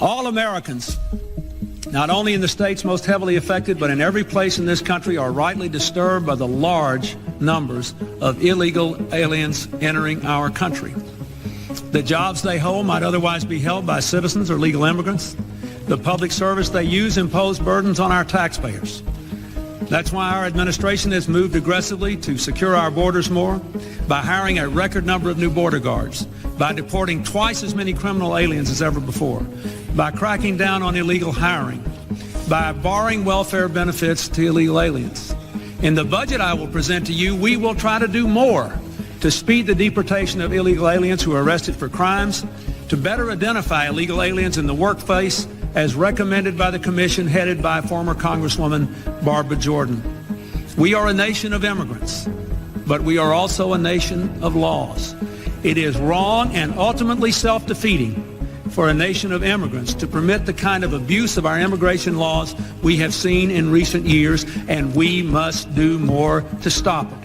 All Americans, not only in the states most heavily affected, but in every place in this country, are rightly disturbed by the large numbers of illegal aliens entering our country. The jobs they hold might otherwise be held by citizens or legal immigrants. The public service they use impose burdens on our taxpayers. That's why our administration has moved aggressively to secure our borders more, by hiring a record number of new border guards, by deporting twice as many criminal aliens as ever before, by cracking down on illegal hiring, by barring welfare benefits to illegal aliens. In the budget I will present to you, we will try to do more to speed the deportation of illegal aliens who are arrested for crimes, to better identify illegal aliens in the workplace as recommended by the commission headed by former Congresswoman Barbara Jordan. We are a nation of immigrants, but we are also a nation of laws. It is wrong and ultimately self-defeating for a nation of immigrants to permit the kind of abuse of our immigration laws we have seen in recent years, and we must do more to stop it.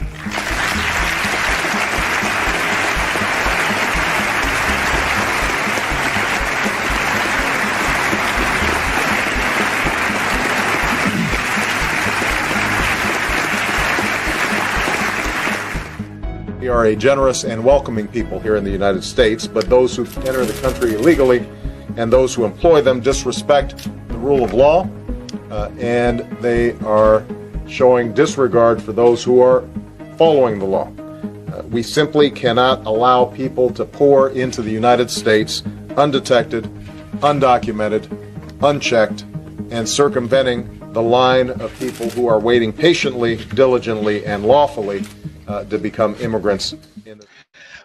We are a generous and welcoming people here in the United States, but those who enter the country illegally and those who employ them disrespect the rule of law, and they are showing disregard for those who are following the law. We simply cannot allow people to pour into the United States undetected, undocumented, unchecked, and circumventing the line of people who are waiting patiently, diligently, and lawfully to become immigrants.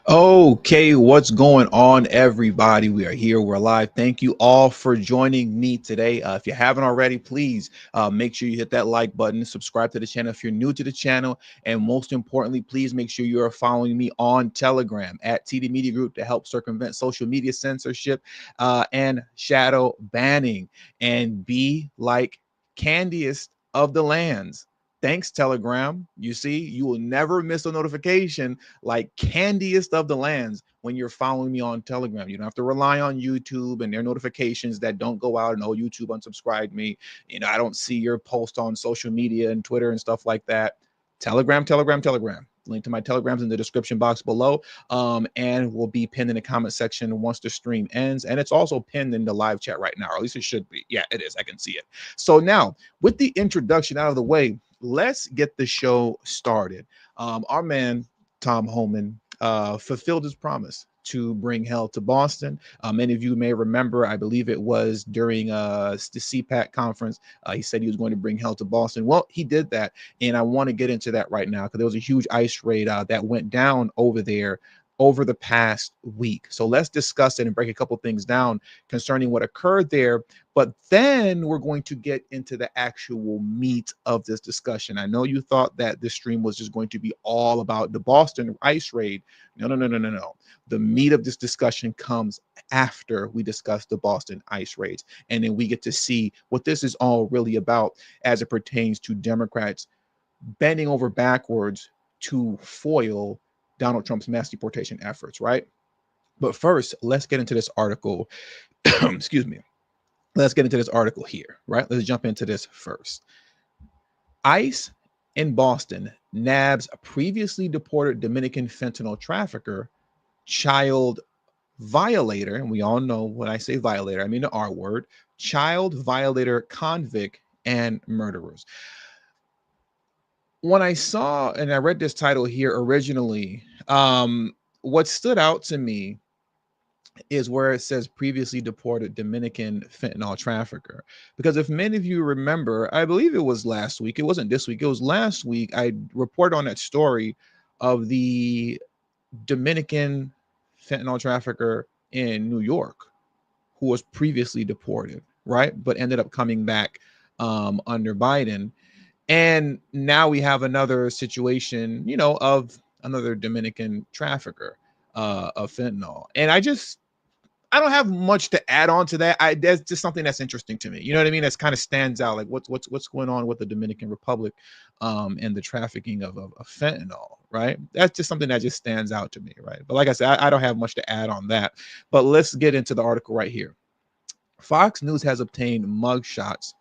Okay, what's going on, everybody? We are here. We're live. Thank you all for joining me today. If you haven't already, please make sure you hit that like button, subscribe to the channel if you're new to the channel, and most importantly, please make sure you are following me on Telegram at TD Media Group to help circumvent social media censorship and shadow banning, and be like candiest of the lands. Thanks, Telegram. You see, you will never miss a notification like candiest of the lands when you're following me on Telegram. You don't have to rely on YouTube and their notifications that don't go out and, oh, YouTube unsubscribed me. You know, I don't see your post on social media and Twitter and stuff like that. Telegram. Link to my Telegrams in the description box below, and will be pinned in the comment section once the stream ends. And it's also pinned in the live chat right now, or at least it should be. Yeah, it is. I can see it. So now, with the introduction out of the way, let's get the show started. Our man, Tom Homan, fulfilled his promise to bring hell to Boston. Many of you may remember, I believe it was during the CPAC conference, he said he was going to bring hell to Boston. Well, he did that, and I want to get into that right now because there was a huge ICE raid that went down over there over the past week. So let's discuss it and break a couple things down concerning what occurred there. But then we're going to get into the actual meat of this discussion. I know you thought that this stream was just going to be all about the Boston ICE raid. No. The meat of this discussion comes after we discuss the Boston ICE raids. And then we get to see what this is all really about as it pertains to Democrats bending over backwards to foil Donald Trump's mass deportation efforts, right? But first, let's get into this article. Excuse me. Let's get into this article here, right? Let's jump into this first. ICE in Boston nabs a previously deported Dominican fentanyl trafficker, child violator, and we all know when I say violator, I mean the R word, child violator, convict, and murderers. When I saw and I read this title here originally, what stood out to me is where it says previously deported Dominican fentanyl trafficker. Because if many of you remember, I believe it was last week, it wasn't this week, it was last week, I reported on that story of the Dominican fentanyl trafficker in New York who was previously deported, right? But ended up coming back under Biden. And now we have another situation, you know, of another Dominican trafficker of fentanyl. And I don't have much to add on to that. That's just something that's interesting to me. You know what I mean? That's kind of stands out. Like what's going on with the Dominican Republic and the trafficking of fentanyl, right? That's just something that just stands out to me, right? But like I said, I don't have much to add on that. But let's get into the article right here. Fox News has obtained mugshots.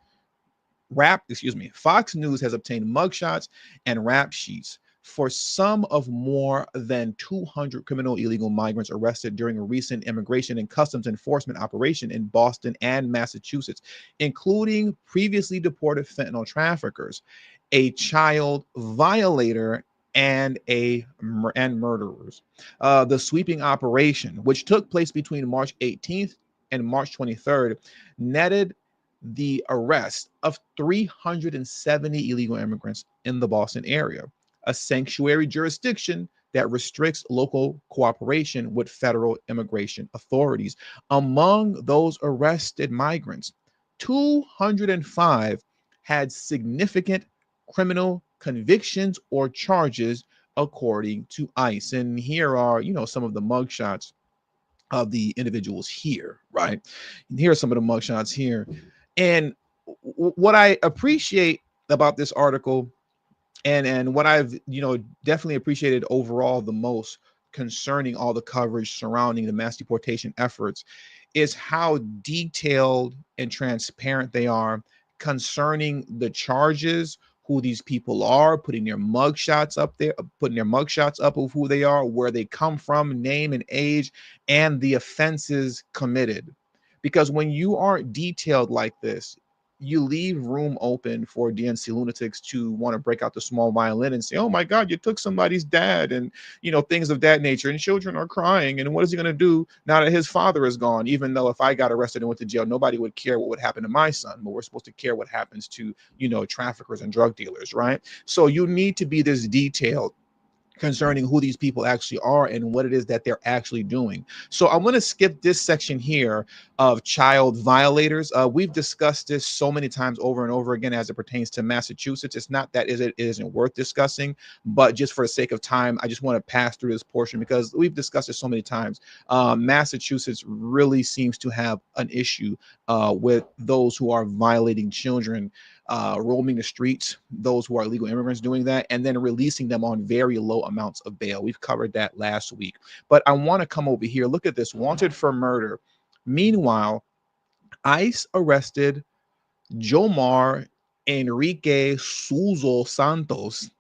Fox News has obtained mugshots and rap sheets for some of more than 200 criminal illegal migrants arrested during a recent immigration and customs enforcement operation in Boston and Massachusetts, including previously deported fentanyl traffickers, a child violator, and murderers. The sweeping operation, which took place between March 18th and March 23rd, netted the arrest of 370 illegal immigrants in the Boston area, a sanctuary jurisdiction that restricts local cooperation with federal immigration authorities. Among those arrested migrants, 205 had significant criminal convictions or charges, according to ICE. And here are, some of the mugshots of the individuals here, right? And here are some of the mugshots here. And what I appreciate about this article, and what I've definitely appreciated overall the most concerning all the coverage surrounding the mass deportation efforts, is how detailed and transparent they are concerning the charges, who these people are, putting their mugshots up there, putting their mugshots up of who they are, where they come from, name and age, and the offenses committed. Because when you aren't detailed like this, you leave room open for DNC lunatics to want to break out the small violin and say, oh my God, you took somebody's dad, and things of that nature, and children are crying, and what is he going to do now that his father is gone? Even though if I got arrested and went to jail, nobody would care what would happen to my son, but we're supposed to care what happens to traffickers and drug dealers, right? So you need to be this detailed concerning who these people actually are and what it is that they're actually doing. So I'm going to skip this section here of child violators. We've discussed this so many times over and over again as it pertains to Massachusetts. It's not that it isn't worth discussing, but just for the sake of time, I just want to pass through this portion because we've discussed it so many times. Massachusetts really seems to have an issue with those who are violating children, roaming the streets, those who are illegal immigrants doing that, and then releasing them on very low amounts of bail. We've covered that last week. But I want to come over here. Look at this. Wanted for murder. Meanwhile, ICE arrested Jomar Enrique Souza Santos,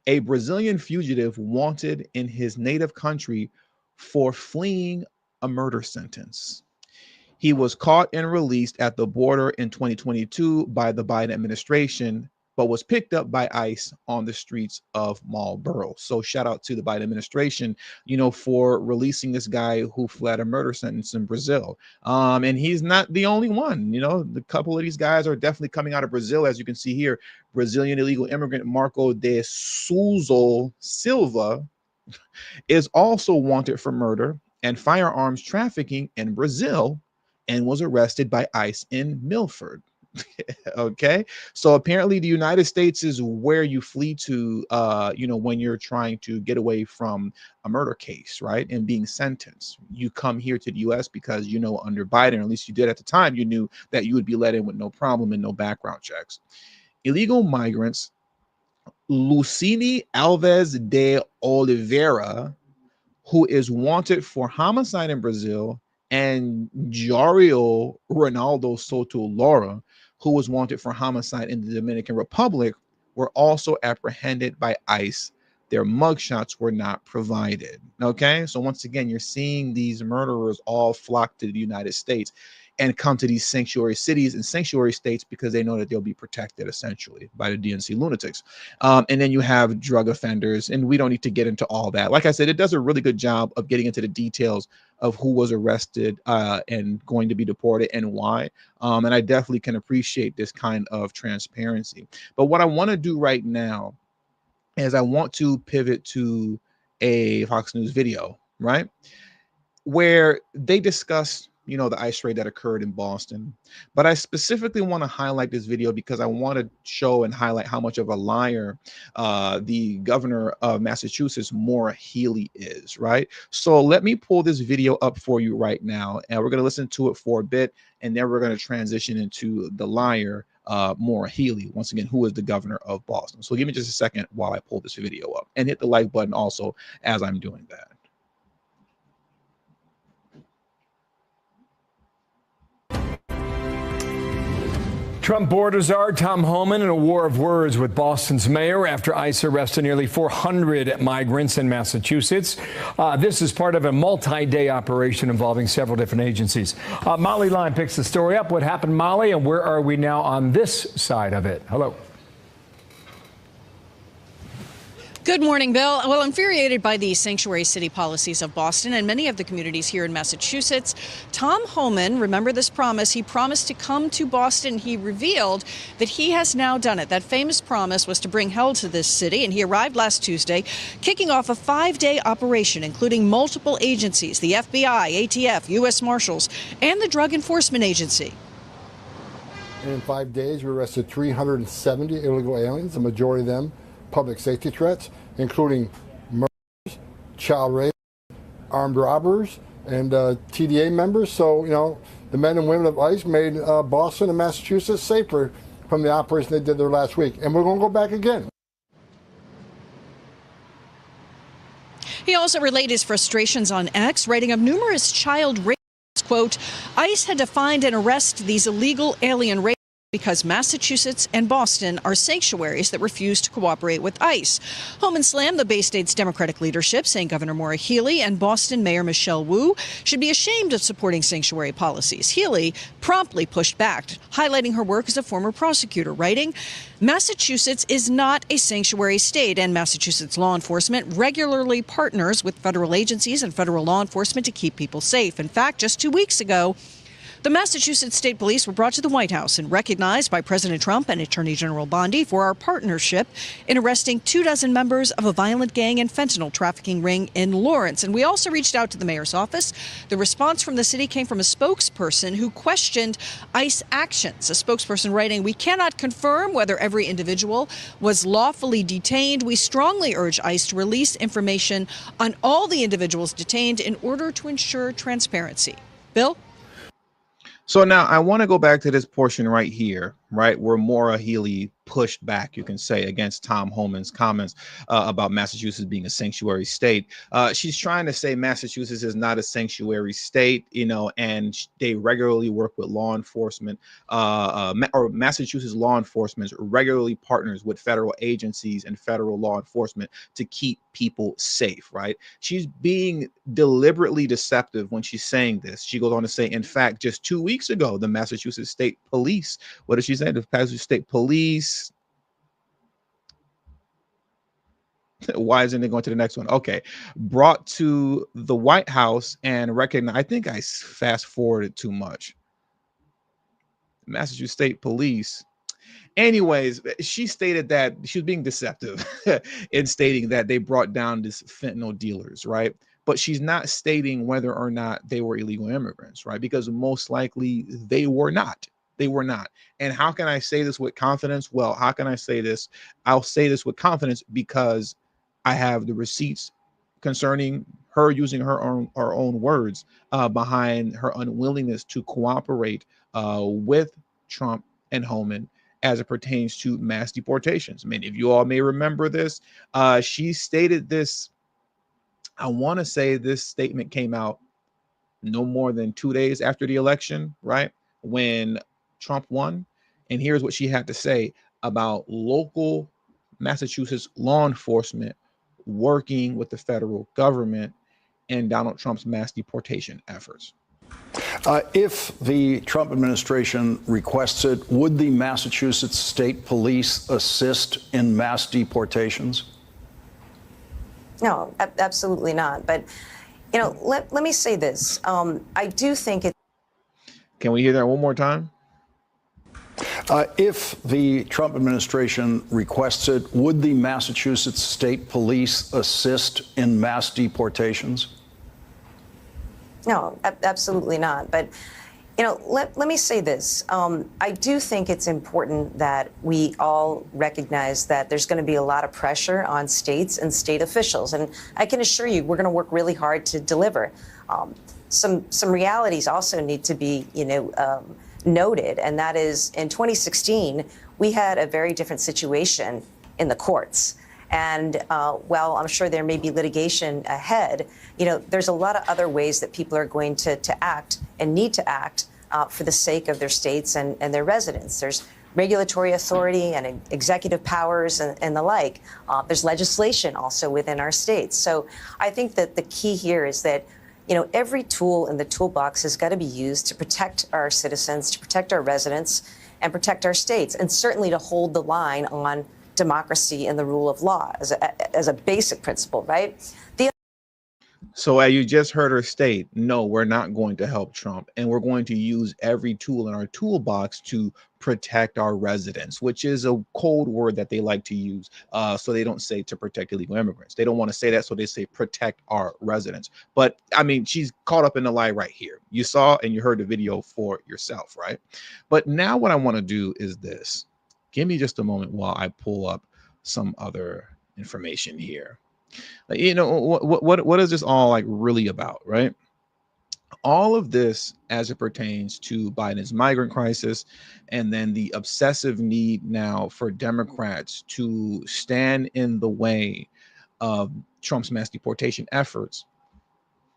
a Brazilian fugitive wanted in his native country for fleeing a murder sentence. He was caught and released at the border in 2022 by the Biden administration, but was picked up by ICE on the streets of Marlboro. So shout out to the Biden administration, for releasing this guy who fled a murder sentence in Brazil. And he's not the only one. The couple of these guys are definitely coming out of Brazil, as you can see here. Brazilian illegal immigrant Marco de Souza Silva is also wanted for murder and firearms trafficking in Brazil and was arrested by ICE in Milford. Okay, so apparently the United States is where you flee to, when you're trying to get away from a murder case, right? And being sentenced. You come here to the US because, under Biden, or at least you did at the time, you knew that you would be let in with no problem and no background checks. Illegal migrants Lucini Alves de Oliveira, who is wanted for homicide in Brazil, and Jario Ronaldo Soto Laura, who was wanted for homicide in the Dominican Republic, were also apprehended by ICE. Their mugshots were not provided. Okay, so once again, you're seeing these murderers all flock to the United States and come to these sanctuary cities and sanctuary states because they know that they'll be protected essentially by the DNC lunatics. And then you have drug offenders, and we don't need to get into all that. Like I said, it does a really good job of getting into the details of who was arrested and going to be deported and why. And I definitely can appreciate this kind of transparency. But what I want to do right now is I want to pivot to a Fox News video, right, where they discussed the ICE raid that occurred in Boston. But I specifically want to highlight this video because I want to show and highlight how much of a liar the governor of Massachusetts, Maura Healey, is, right? So let me pull this video up for you right now, and we're going to listen to it for a bit, and then we're going to transition into the liar, Maura Healey, once again, who is the governor of Boston. So give me just a second while I pull this video up, and hit the like button also as I'm doing that. Trump border czar Tom Homan in a war of words with Boston's mayor after ICE arrested nearly 400 migrants in Massachusetts. This is part of a multi-day operation involving several different agencies. Molly Lyon picks the story up. What happened, Molly, and where are we now on this side of it? Hello. Good morning, Bill. Well, infuriated by the sanctuary city policies of Boston and many of the communities here in Massachusetts, Tom Homan, remember this promise, he promised to come to Boston. He revealed that he has now done it. That famous promise was to bring hell to this city, and he arrived last Tuesday, kicking off a 5-day operation, including multiple agencies, the FBI, ATF, U.S. Marshals, and the Drug Enforcement Agency. And in 5 days, we arrested 370 illegal aliens, the majority of them public safety threats, including murders, child rape, armed robbers, and TDA members. So, you know, the men and women of ICE made Boston and Massachusetts safer from the operation they did there last week. And we're going to go back again. He also relayed his frustrations on X, writing of numerous child rape. Quote, ICE had to find and arrest these illegal alien rapists because Massachusetts and Boston are sanctuaries that refuse to cooperate with ICE. Homan slammed the Bay State's Democratic leadership, saying Governor Maura Healey and Boston Mayor Michelle Wu should be ashamed of supporting sanctuary policies. Healey promptly pushed back, highlighting her work as a former prosecutor, writing, Massachusetts is not a sanctuary state, and Massachusetts law enforcement regularly partners with federal agencies and federal law enforcement to keep people safe. In fact, just 2 weeks ago, the Massachusetts State Police were brought to the White House and recognized by President Trump and Attorney General Bondi for our partnership in arresting 24 members of a violent gang and fentanyl trafficking ring in Lawrence. And we also reached out to the mayor's office. The response from the city came from a spokesperson who questioned ICE actions. A spokesperson writing, we cannot confirm whether every individual was lawfully detained. We strongly urge ICE to release information on all the individuals detained in order to ensure transparency. Bill? So now I want to go back to this portion right here, right, where Maura Healey pushed back, you can say, against Tom Homan's comments about Massachusetts being a sanctuary state. She's trying to say Massachusetts is not a sanctuary state, you know, and they regularly work with law enforcement, or Massachusetts law enforcement regularly partners with federal agencies and federal law enforcement to keep people safe, right? She's being deliberately deceptive when she's saying this. She goes on to say, in fact, just 2 weeks ago, the Massachusetts State Police, what did she say? The Massachusetts State Police. Why isn't it going to the next one? Okay. Brought to the White House and recognized, I think I fast forwarded too much. Massachusetts State Police. Anyways, she stated that she was being deceptive in stating that they brought down this fentanyl dealers, right? But she's not stating whether or not they were illegal immigrants, right? Because most likely they were not. They were not. And how can I say this with confidence? Well, how can I say this? I'll say this with confidence because I have the receipts concerning her using her own words behind her unwillingness to cooperate with Trump and Homan as it pertains to mass deportations. Many of you all may remember this. She stated this. I want to say this statement came out no more than 2 days after the election, right? When Trump won. And here's what she had to say about local Massachusetts law enforcement working with the federal government and Donald Trump's mass deportation efforts. If the Trump administration requests it, would the Massachusetts State Police assist in mass deportations? No, absolutely not. But, you know, let me say this. I do think it. Can we hear that one more time? If the Trump administration requests it, would the Massachusetts State Police assist in mass deportations? No, absolutely not. But, you know, let me say this. I do think it's important that we all recognize that there's going to be a lot of pressure on states and state officials. And I can assure you, we're going to work really hard to deliver. Some realities also need to be, noted, and that is in 2016, we had a very different situation in the courts. And while I'm sure there may be litigation ahead, there's a lot of other ways that people are going to act and need to act for the sake of their states and their residents. There's regulatory authority and executive powers and the like. There's legislation also within our states. So I think that the key here is that, you know, every tool in the toolbox has got to be used to protect our citizens, to protect our residents, and protect our states, and certainly to hold the line on democracy and the rule of law as a basic principle, right? So as you just heard her state, no, we're not going to help Trump, and we're going to use every tool in our toolbox to protect our residents, which is a cold word that they like to use. So they don't say to protect illegal immigrants. They don't want to say that, so they say protect our residents. But I mean, she's caught up in the lie right here. You saw and you heard the video for yourself, right? But now what I want to do is this. Give me just a moment while I pull up some other information here. You know, what is this all like really about, right? All of this as it pertains to Biden's migrant crisis, and then the obsessive need now for Democrats to stand in the way of Trump's mass deportation efforts.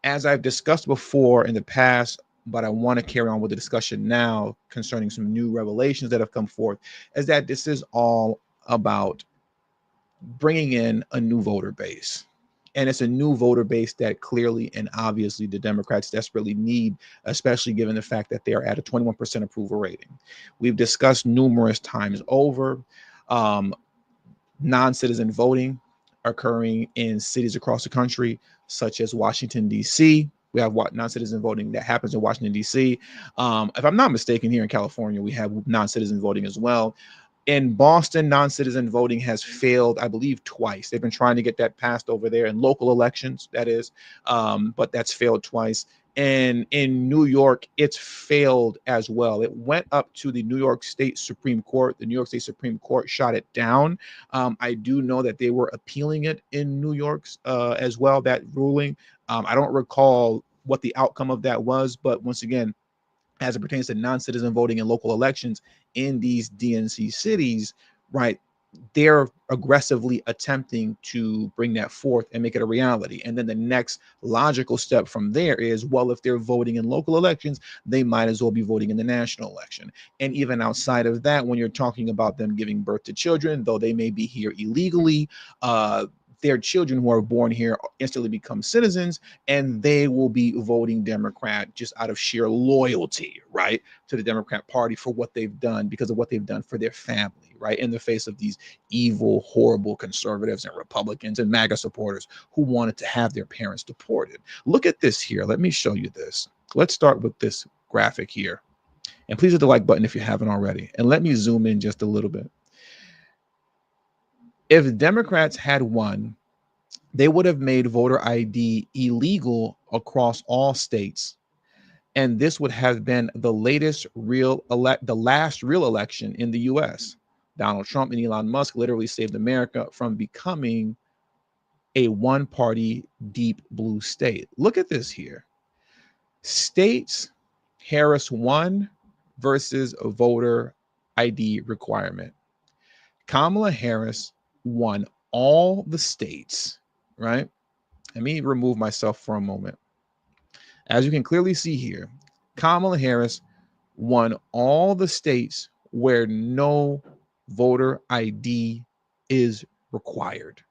As I've discussed before in the past, but I want to carry on with the discussion now concerning some new revelations that have come forth, is that this is all about bringing in a new voter base. And it's a new voter base that clearly and obviously the Democrats desperately need, especially given the fact that they are at a 21% approval rating. We've discussed numerous times over non-citizen voting occurring in cities across the country, such as Washington, D.C. We have non-citizen voting that happens in Washington, D.C. If I'm not mistaken, here in California, we have non-citizen voting as well. In Boston, non-citizen voting has failed, I believe, twice. They've been trying to get that passed over there in local elections, that is, but that's failed twice. And in New York, it's failed as well. It went up to the New York State Supreme Court. The New York State Supreme Court shot it down. I do know that they were appealing it in New York's as well, that ruling. I don't recall what the outcome of that was, but once again, as it pertains to non-citizen voting in local elections in these DNC cities, right, they're aggressively attempting to bring that forth and make it a reality. And then the next logical step from there is, well, if they're voting in local elections, they might as well be voting in the national election. And even outside of that, when you're talking about them giving birth to children, though they may be here illegally, their children who are born here instantly become citizens, and they will be voting Democrat just out of sheer loyalty, right, to the Democrat Party for what they've done, because of what they've done for their family, right, in the face of these evil, horrible conservatives and Republicans and MAGA supporters who wanted to have their parents deported. Look at this here. Let me show you this. Let's start with this graphic here. And please hit the like button if you haven't already. And let me zoom in just a little bit. If Democrats had won, they would have made voter ID illegal across all states. And this would have been the last real election in the US. Donald Trump and Elon Musk literally saved America from becoming a one-party deep blue state. Look at this here. States Harris won versus a voter ID requirement. Kamala Harris won all the states, right? Let me remove myself for a moment. As you can clearly see here, Kamala Harris won all the states where no voter ID is required.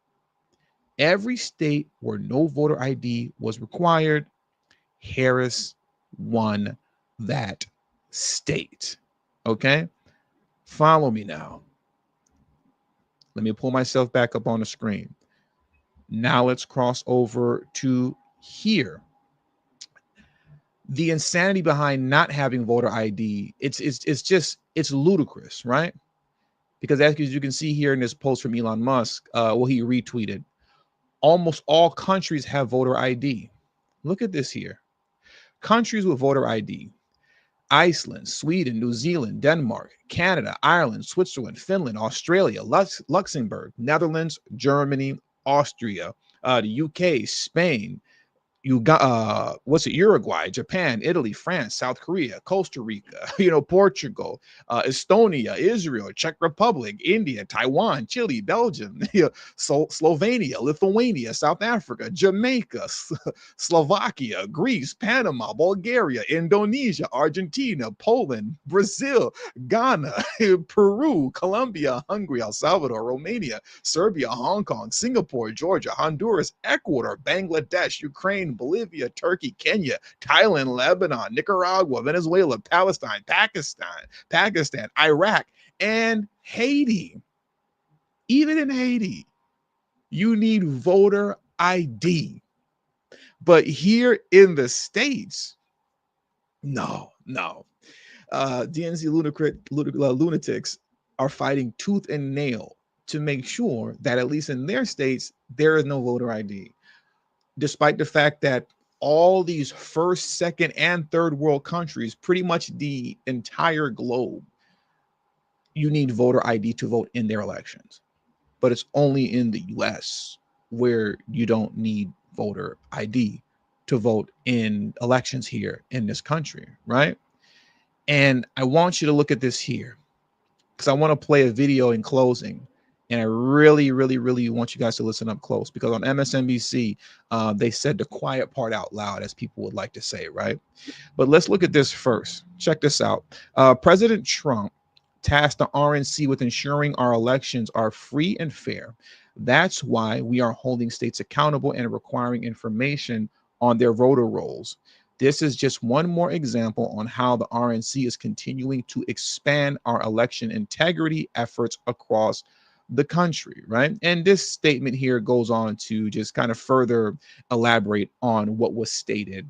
Every state where no voter ID was required, Harris won that state. Okay? Follow me now. Let me pull myself back up on the screen. Now let's cross over to here. The insanity behind not having voter ID, it's ludicrous, right? Because as you can see here in this post from Elon Musk, he retweeted, almost all countries have voter ID. Look at this here. Countries with voter ID: Iceland, Sweden, New Zealand, Denmark, Canada, Ireland, Switzerland, Finland, Australia, Luxembourg, Netherlands, Germany, Austria, the UK, Spain, You got what's it? Uruguay, Japan, Italy, France, South Korea, Costa Rica, Portugal, Estonia, Israel, Czech Republic, India, Taiwan, Chile, Belgium, Slovenia, Lithuania, South Africa, Jamaica, Slovakia, Greece, Panama, Bulgaria, Indonesia, Argentina, Poland, Brazil, Ghana, Peru, Colombia, Hungary, El Salvador, Romania, Serbia, Hong Kong, Singapore, Georgia, Honduras, Ecuador, Bangladesh, Ukraine, Bolivia, Turkey, Kenya, Thailand, Lebanon, Nicaragua, Venezuela, Palestine, Pakistan, Iraq, and Haiti. Even in Haiti, you need voter ID. But here in the States, no. DNC lunatics are fighting tooth and nail to make sure that at least in their states, there is no voter ID. Despite the fact that all these first, second, and third world countries, pretty much the entire globe, you need voter ID to vote in their elections. But it's only in the US where you don't need voter ID to vote in elections here in this country, right? And I want you to look at this here because I want to play a video in closing. And I really, really, really want you guys to listen up close because on MSNBC, they said the quiet part out loud, as people would like to say, right? But let's look at this first. Check this out. President Trump tasked the RNC with ensuring our elections are free and fair. That's why we are holding states accountable and requiring information on their voter rolls. This is just one more example on how the RNC is continuing to expand our election integrity efforts across the country, right? And this statement here goes on to just kind of further elaborate on what was stated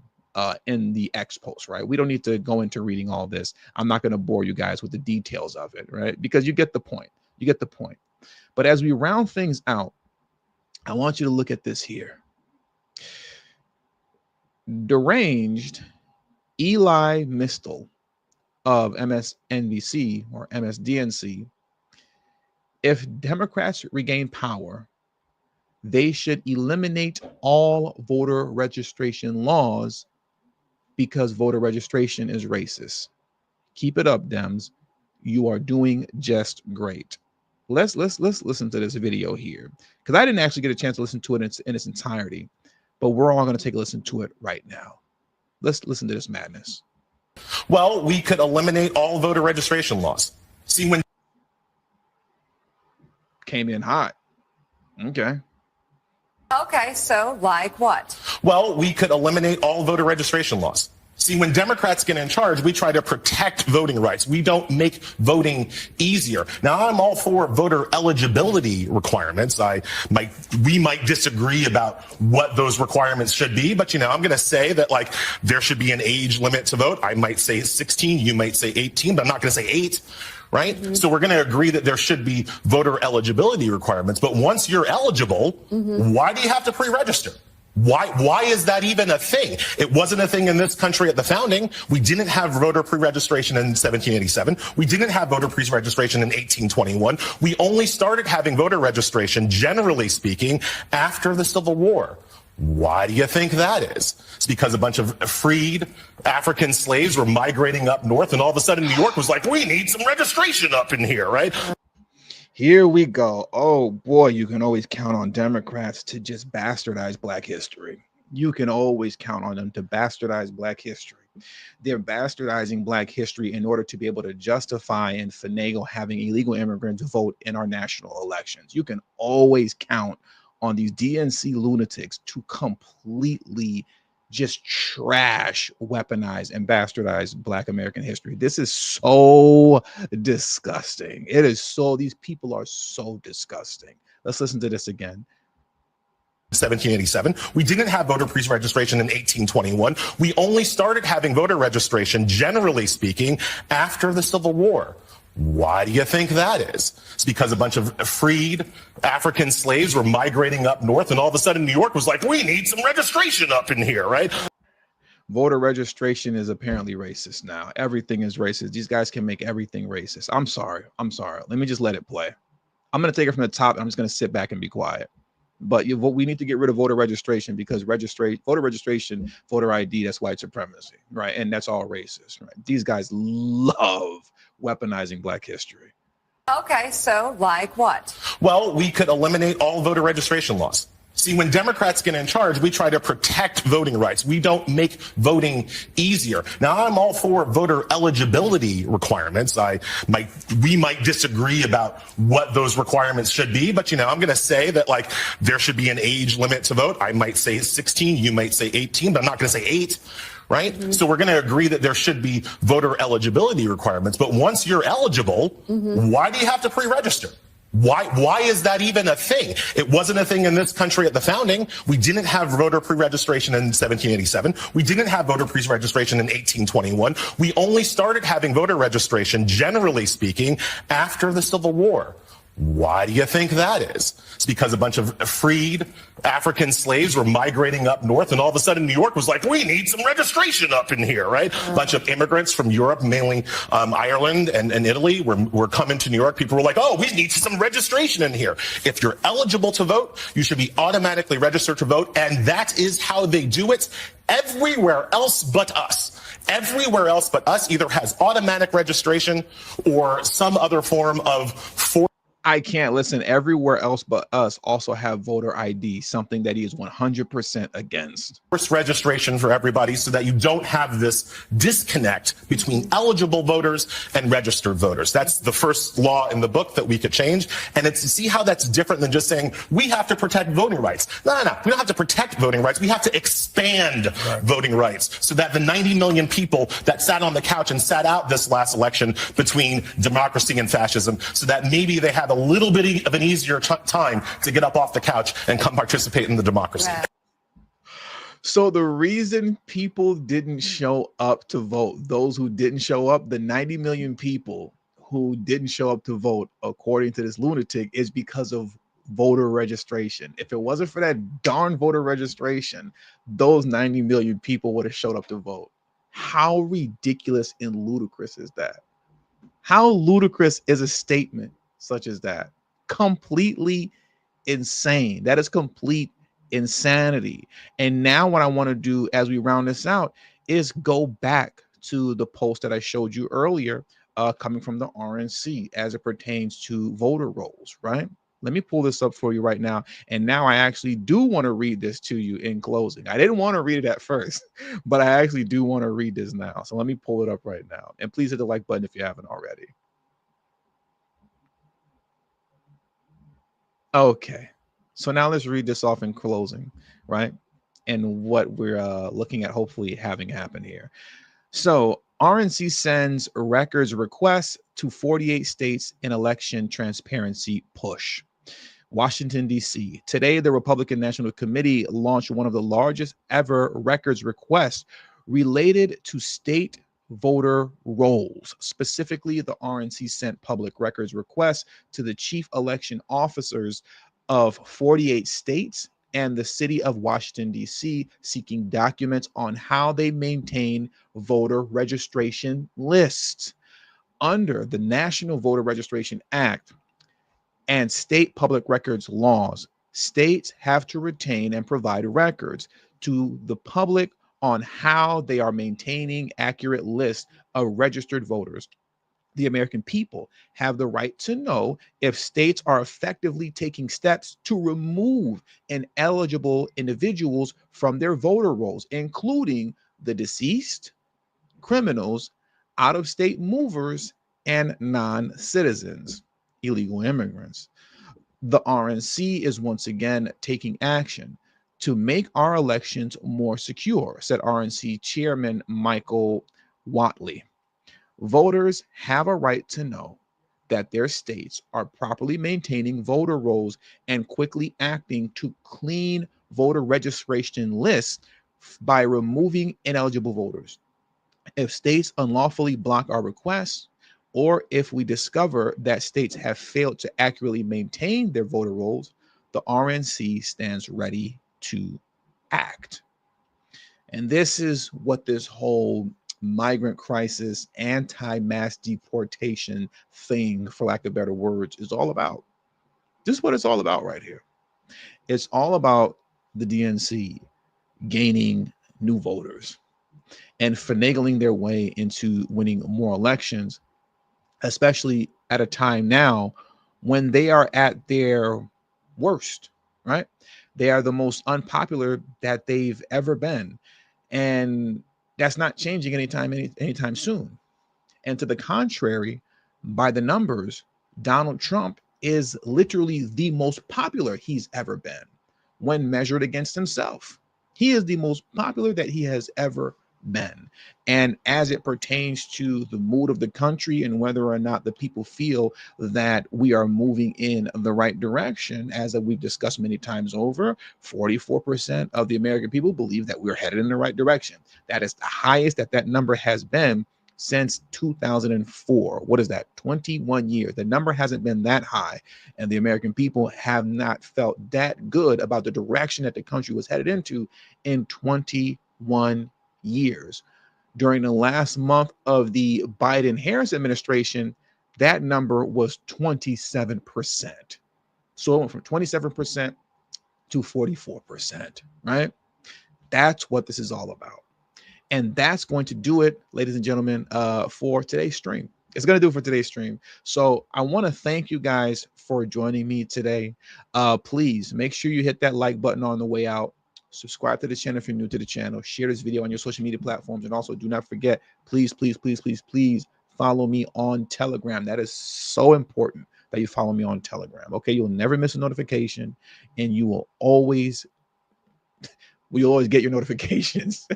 in the X post, right? We don't need to go into reading all this. I'm not going to bore you guys with the details of it, right? Because you get the point. You get the point. But as we round things out, I want you to look at this here. Deranged Eli Mistel of MSNBC or MSDNC. If Democrats regain power, they should eliminate all voter registration laws because voter registration is racist. Keep it up, Dems. You are doing just great. Let's listen to this video here because I didn't actually get a chance to listen to it in its entirety, but we're all going to take a listen to it right now. Let's listen to this madness. Well, we could eliminate all voter registration laws. See, when came in hot. Okay. Okay, so like what? Well, we could eliminate all voter registration laws. See, when Democrats get in charge, we try to protect voting rights. We don't make voting easier. Now, I'm all for voter eligibility requirements. We might disagree about what those requirements should be, but I'm going to say that there should be an age limit to vote. I might say 16, you might say 18, but I'm not going to say 8. Right? Mm-hmm. So we're going to agree that there should be voter eligibility requirements. But once you're eligible, why do you have to pre-register? Why is that even a thing? It wasn't a thing in this country at the founding. We didn't have voter pre-registration in 1787. We didn't have voter pre-registration in 1821. We only started having voter registration, generally speaking, after the Civil War. Why do you think that is? It's because a bunch of freed African slaves were migrating up north, and all of a sudden New York was like, we need some registration up in here, right? Here we go. Oh boy, you can always count on Democrats to just bastardize Black history. You can always count on them to bastardize Black history. They're bastardizing Black history in order to be able to justify and finagle having illegal immigrants vote in our national elections. You can always count on these DNC lunatics to completely just trash, weaponize, and bastardize Black American history. This is so disgusting. It is so, these people are so disgusting. Let's listen to this again. 1787. We didn't have voter pre-registration in 1821. We only started having voter registration, generally speaking, after the Civil War. Why do you think that is? It's because a bunch of freed African slaves were migrating up north, and all of a sudden New York was like, we need some registration up in here, right? Voter registration is apparently racist now. Everything is racist. These guys can make everything racist. I'm sorry. Let me just let it play. I'm going to take it from the top, and I'm just going to sit back and be quiet. But we need to get rid of voter registration, because voter registration, voter ID, that's white supremacy, right? And that's all racist, right? These guys love weaponizing Black history. Okay, so like what? Well, we could eliminate all voter registration laws. See, when Democrats get in charge, we try to protect voting rights. We don't make voting easier. Now, I'm all for voter eligibility requirements. We might disagree about what those requirements should be, but I'm going to say that there should be an age limit to vote. I might say 16, you might say 18, but I'm not going to say 8. Right? Mm-hmm. So we're going to agree that there should be voter eligibility requirements. But once you're eligible, why do you have to pre-register? Why is that even a thing? It wasn't a thing in this country at the founding. We didn't have voter pre-registration in 1787. We didn't have voter pre-registration in 1821. We only started having voter registration, generally speaking, after the Civil War. Why do you think that is? It's because a bunch of freed African slaves were migrating up north, and all of a sudden New York was like, we need some registration up in here, right? A bunch of immigrants from Europe, mainly Ireland and Italy, were coming to New York. People were like, oh, we need some registration in here. If you're eligible to vote, you should be automatically registered to vote, and that is how they do it everywhere else but us. Everywhere else but us either has automatic registration or some other form of I can't listen. Everywhere else but us also have voter ID, something that he is 100% against. Forced registration for everybody so that you don't have this disconnect between eligible voters and registered voters. That's the first law in the book that we could change. And it's to see how that's different than just saying we have to protect voting rights. No. We don't have to protect voting rights. We have to expand voting rights so that the 90 million people that sat on the couch and sat out this last election between democracy and fascism, so that maybe they have a little bit of an easier time to get up off the couch and come participate in the democracy. So the reason people didn't show up to vote, those who didn't show up, the 90 million people who didn't show up to vote, according to this lunatic, is because of voter registration. If it wasn't for that darn voter registration, those 90 million people would have showed up to vote. How ridiculous and ludicrous is that? How ludicrous is a statement such as that? Completely insane. That is complete insanity. And now what I want to do as we round this out is go back to the post that I showed you earlier, coming from the RNC as it pertains to voter rolls, right? Let me pull this up for you right now. And now I actually do want to read this to you in closing. I didn't want to read it at first, but I actually do want to read this now. So let me pull it up right now. And please hit the like button if you haven't already. Okay, so now let's read this off in closing, right? And what we're looking at hopefully having happen here. So RNC sends records requests to 48 states in election transparency push. Washington, D.C. Today, the Republican National Committee launched one of the largest ever records requests related to state voter rolls. Specifically, the RNC sent public records requests to the chief election officers of 48 states and the city of Washington, D.C., seeking documents on how they maintain voter registration lists. Under the National Voter Registration Act and state public records laws, states have to retain and provide records to the public on how they are maintaining accurate lists of registered voters. The American people have the right to know if states are effectively taking steps to remove ineligible individuals from their voter rolls, including the deceased, criminals, out-of-state movers, and non-citizens, illegal immigrants. The RNC is once again taking action to make our elections more secure, said RNC Chairman Michael Whatley. Voters have a right to know that their states are properly maintaining voter rolls and quickly acting to clean voter registration lists by removing ineligible voters. If states unlawfully block our requests, or if we discover that states have failed to accurately maintain their voter rolls, the RNC stands ready to act. And this is what this whole migrant crisis, anti-mass deportation thing, for lack of better words, is all about. This is what it's all about right here. It's all about the DNC gaining new voters and finagling their way into winning more elections, especially at a time now when they are at their worst, right? They are the most unpopular that they've ever been. And that's not changing anytime soon. And to the contrary, by the numbers, Donald Trump is literally the most popular he's ever been when measured against himself. He is the most popular that he has ever been. And as it pertains to the mood of the country and whether or not the people feel that we are moving in the right direction, as we've discussed many times over, 44% of the American people believe that we're headed in the right direction. That is the highest that number has been since 2004. What is that? 21 years. The number hasn't been that high, and the American people have not felt that good about the direction that the country was headed into in 21 years. During the last month of the Biden-Harris administration, that number was 27%. So it went from 27% to 44%, right? That's what this is all about. And that's going to do it, ladies and gentlemen, for today's stream. It's going to do it for today's stream. So I want to thank you guys for joining me today. Please make sure you hit that like button on the way out. Subscribe to the channel if you're new to the channel. Share this video on your social media platforms. And also do not forget, please follow me on Telegram. That is so important that you follow me on Telegram. Okay, you'll never miss a notification, and you will always get your notifications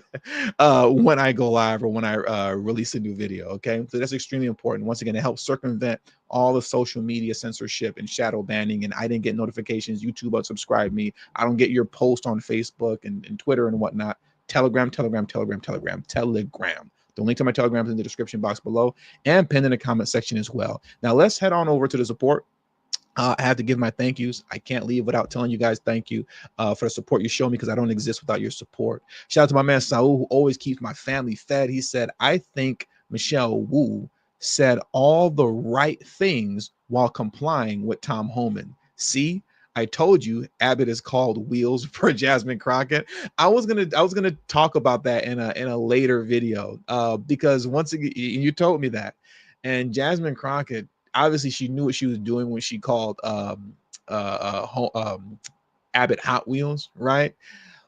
when I go live or when I release a new video. Okay, so that's extremely important. Once again, it helps circumvent all the social media censorship and shadow banning. And I didn't get notifications. YouTube unsubscribed me. I don't get your post on Facebook and Twitter and whatnot. Telegram. The link to my Telegram is in the description box below and pinned in the comment section as well. Now let's head on over to the support. I have to give my thank yous. I can't leave without telling you guys thank you for the support you show me, because I don't exist without your support. Shout out to my man Saul, who always keeps my family fed. He said, I think Michelle Wu said all the right things while complying with Tom Homan. See, I told you Abbott is called Wheels for Jasmine Crockett. I was gonna talk about that in a later video because once again, you told me that, and Jasmine Crockett, obviously she knew what she was doing when she called Abbott Hot Wheels, right?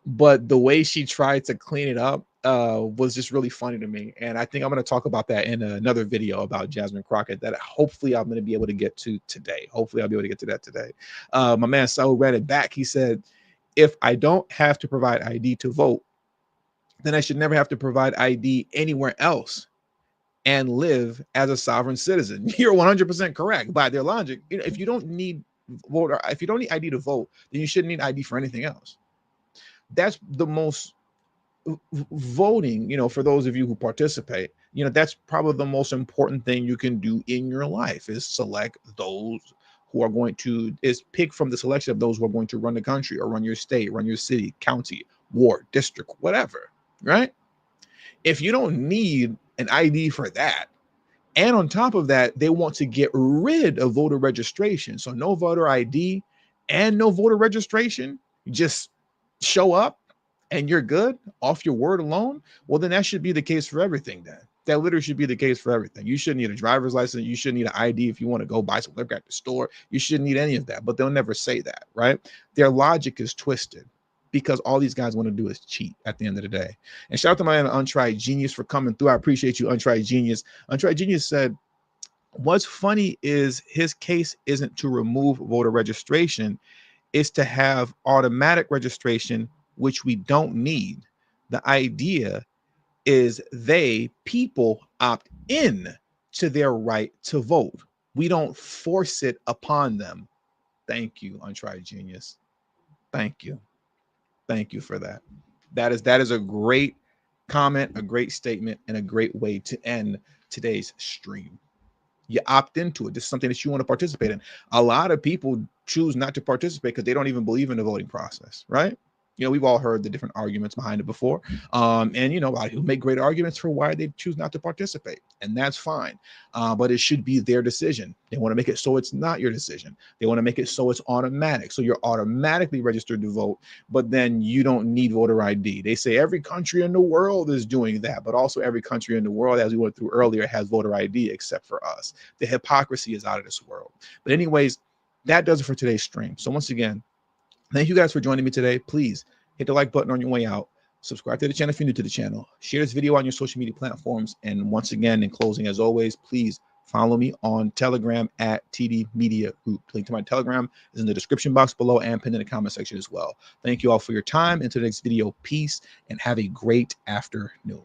But the way she tried to clean it up was just really funny to me. And I think I'm going to talk about that in another video about Jasmine Crockett that hopefully I'm going to be able to get to today. Hopefully I'll be able to get to that today. My man Saul read it back. He said, if I don't have to provide ID to vote, then I should never have to provide ID anywhere else and live as a sovereign citizen. You're 100% correct by their logic. You know, if you don't need ID to vote, then you shouldn't need ID for anything else. That's the most voting, for those of you who participate, that's probably the most important thing you can do in your life is select those who are going to pick from the selection of those who are going to run the country or run your state, run your city, county, ward, district, whatever, right? If you don't need an ID for that, and on top of that, they want to get rid of voter registration. So no voter ID and no voter registration, just show up and you're good off your word alone. Well, then that should be the case for everything then. That literally should be the case for everything. You shouldn't need a driver's license. You shouldn't need an ID if you want to go buy some liquor at the store. You shouldn't need any of that, but they'll never say that, right? Their logic is twisted, because all these guys want to do is cheat at the end of the day. And shout out to my Untried Genius for coming through. I appreciate you, Untried Genius. Untried Genius said, what's funny is his case isn't to remove voter registration, it's to have automatic registration, which we don't need. The idea is people opt in to their right to vote. We don't force it upon them. Thank you, Untried Genius. Thank you. Thank you for that. That is a great comment, a great statement, and a great way to end today's stream. You opt into it. This is something that you want to participate in. A lot of people choose not to participate because they don't even believe in the voting process, right? You know, we've all heard the different arguments behind it before. And, you know, a lot of people make great arguments for why they choose not to participate. And that's fine. But it should be their decision. They want to make it so it's not your decision. They want to make it so it's automatic. So you're automatically registered to vote, but then you don't need voter ID. They say every country in the world is doing that, but also every country in the world, as we went through earlier, has voter ID except for us. The hypocrisy is out of this world. But anyways, that does it for today's stream. So once again, thank you guys for joining me today. Please hit the like button on your way out. Subscribe to the channel if you're new to the channel. Share this video on your social media platforms. And once again, in closing, as always, please follow me on Telegram at TD Media Group. Link to my Telegram is in the description box below and pinned in the comment section as well. Thank you all for your time. Until the next video, peace and have a great afternoon.